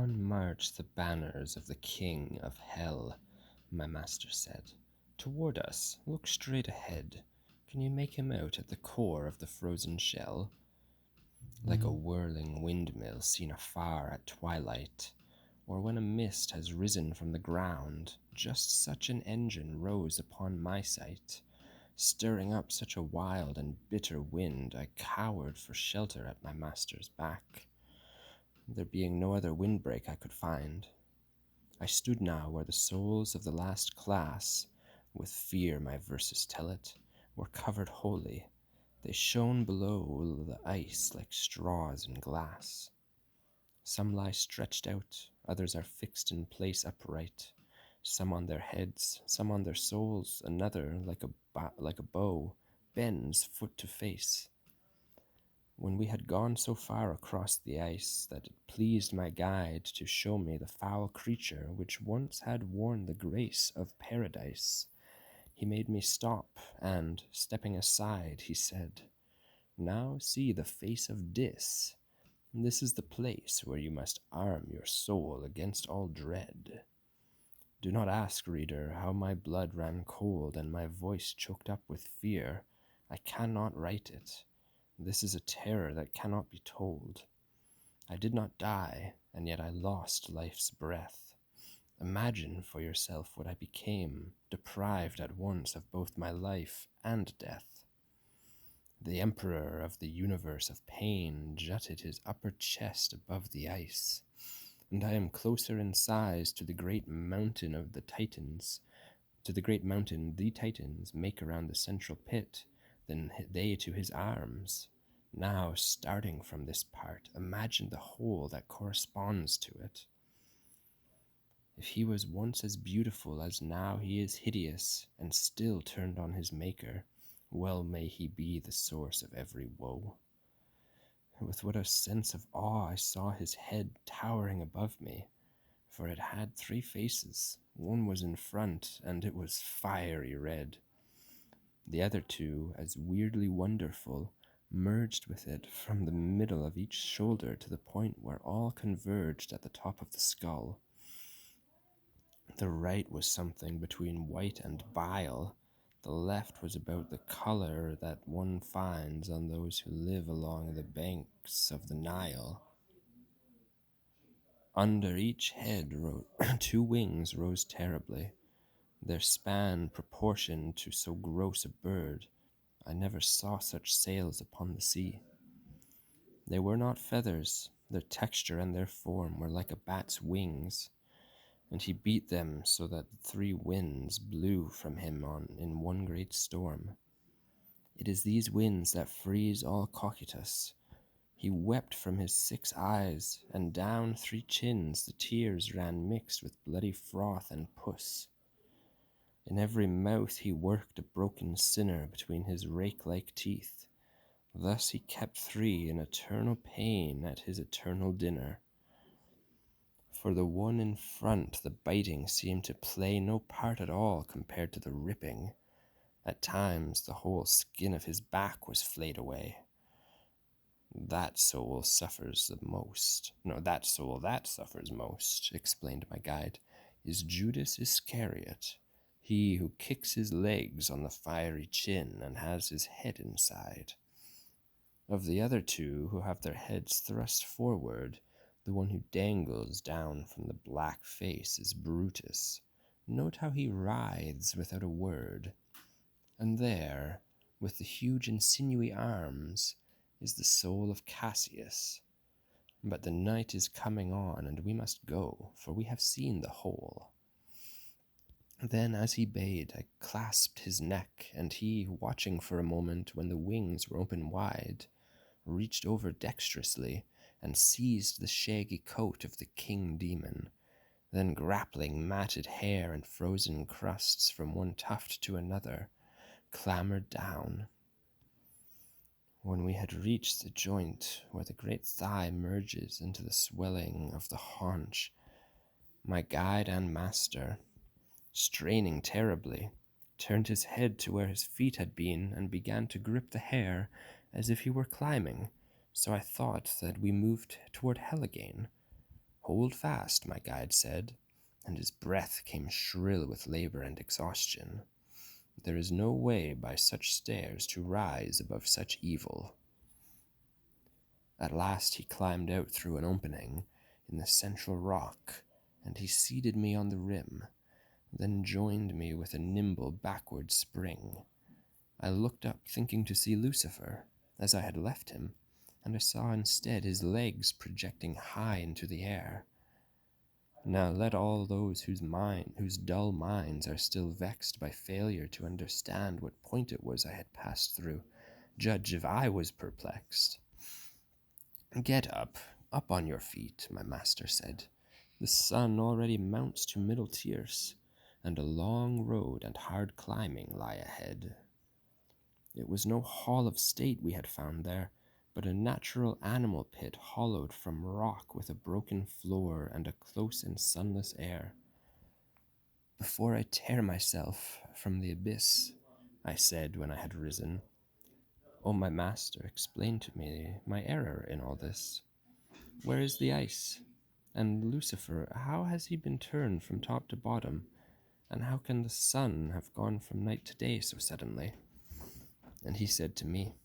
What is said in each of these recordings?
On march the banners of the King of Hell, my master said. Toward us, look straight ahead. Can you make him out at the core of the frozen shell? Like a whirling windmill seen afar at twilight, or when a mist has risen from the ground, just such an engine rose upon my sight, stirring up such a wild and bitter wind I cowered for shelter at my master's back. There being no other windbreak I could find, I stood now where the souls of the last class, with fear my verses tell it, were covered wholly. They shone below the ice like straws in glass. Some lie stretched out, others are fixed in place upright, some on their heads, some on their souls, another, like a bow, bends foot to face. When we had gone so far across the ice that it pleased my guide to show me the foul creature which once had worn the grace of paradise, he made me stop, and, stepping aside, he said, "Now see the face of Dis. This is the place where you must arm your soul against all dread." Do not ask, reader, how my blood ran cold and my voice choked up with fear. I cannot write it. This is a terror that cannot be told. I did not die, and yet I lost life's breath. Imagine for yourself what I became, deprived at once of both my life and death. The emperor of the universe of pain jutted his upper chest above the ice, and I am closer in size to the great mountain of the Titans, to the great mountain the Titans make around the central pit, than they to his arms. Now, starting from this part, imagine the whole that corresponds to it. If he was once as beautiful as now he is hideous, and still turned on his Maker, well may he be the source of every woe. With what a sense of awe I saw his head towering above me, for it had 3 faces. One was in front, and it was fiery red. The other 2, as weirdly wonderful, merged with it from the middle of each shoulder to the point where all converged at the top of the skull. The right was something between white and bile. The left was about the color that one finds on those who live along the banks of the Nile. Under each head 2 wings rose terribly, their span proportioned to so gross a bird. I never saw such sails upon the sea. They were not feathers, their texture and their form were like a bat's wings, and he beat them so that the 3 winds blew from him in one great storm. It is these winds that freeze all Cocytus. He wept from his 6 eyes, and down 3 chins the tears ran mixed with bloody froth and pus. In every mouth he worked a broken sinner between his rake-like teeth. Thus he kept 3 in eternal pain at his eternal dinner. For the one in front, the biting seemed to play no part at all compared to the ripping. At times, the whole skin of his back was flayed away. That soul that suffers most, explained my guide, is Judas Iscariot, he who kicks his legs on the fiery chin and has his head inside. Of the other 2 who have their heads thrust forward, the one who dangles down from the black face is Brutus. Note how he writhes without a word. And there, with the huge and sinewy arms, is the soul of Cassius. But the night is coming on, and we must go, for we have seen the whole. Then, as he bade, I clasped his neck, and he, watching for a moment when the wings were open wide, reached over dexterously and seized the shaggy coat of the king demon, then grappling matted hair and frozen crusts from one tuft to another, clambered down. When we had reached the joint where the great thigh merges into the swelling of the haunch, my guide and master, straining terribly, turned his head to where his feet had been and began to grip the hair as if he were climbing, so I thought that we moved toward hell again. Hold fast, my guide said, and his breath came shrill with labor and exhaustion. There is no way by such stairs to rise above such evil. At last he climbed out through an opening in the central rock, and he seated me on the rim, then joined me with a nimble backward spring. I looked up, thinking to see Lucifer, as I had left him, and I saw instead his legs projecting high into the air. Now let all those whose dull minds are still vexed by failure to understand what point it was I had passed through, judge if I was perplexed. Get up on your feet, my master said. The sun already mounts to middle tierce, and a long road and hard climbing lie ahead. It was no hall of state we had found there, but a natural animal pit hollowed from rock with a broken floor and a close and sunless air. Before I tear myself from the abyss, I said when I had risen, "O my master, explain to me my error in all this. Where is the ice? And Lucifer, how has he been turned from top to bottom? And how can the sun have gone from night to day so suddenly?" And he said to me,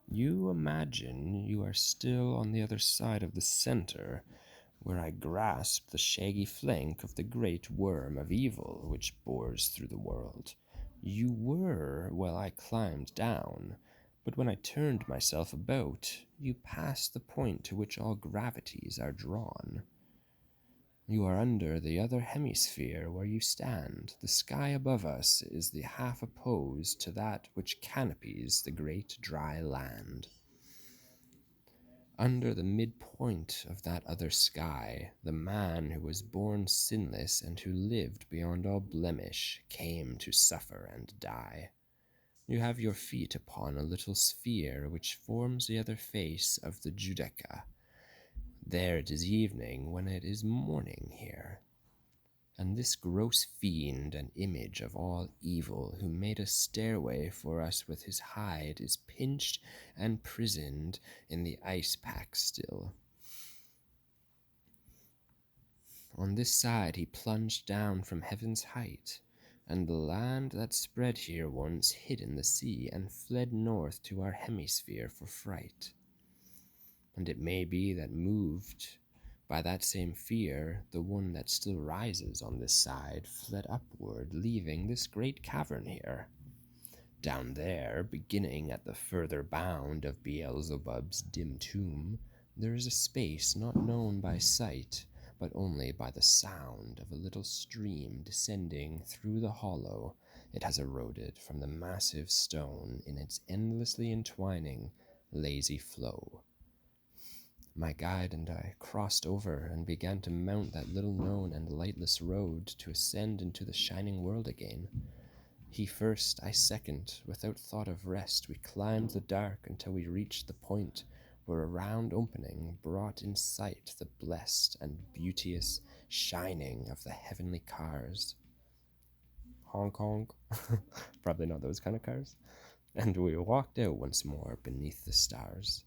"You imagine you are still on the other side of the center, where I grasp the shaggy flank of the great worm of evil which bores through the world. You were while I climbed down, but when I turned myself about, you passed the point to which all gravities are drawn. You are under the other hemisphere where you stand. The sky above us is the half opposed to that which canopies the great dry land. Under the midpoint of that other sky, the man who was born sinless and who lived beyond all blemish came to suffer and die. You have your feet upon a little sphere which forms the other face of the Judica. There it is evening when it is morning here. And this gross fiend and image of all evil, who made a stairway for us with his hide, is pinched and prisoned in the ice pack still. On this side he plunged down from heaven's height, and the land that spread here once hid in the sea and fled north to our hemisphere for fright. And it may be that moved by that same fear, the one that still rises on this side fled upward, leaving this great cavern here. Down there, beginning at the further bound of Beelzebub's dim tomb, there is a space not known by sight, but only by the sound of a little stream descending through the hollow it has eroded from the massive stone in its endlessly entwining, lazy flow. My guide and I crossed over and began to mount that little known and lightless road to ascend into the shining world again. He first, I second. Without thought of rest, we climbed the dark until we reached the point where a round opening brought in sight the blessed and beauteous shining of the heavenly cars. Honk honk. Probably not those kind of cars. And we walked out once more beneath the stars.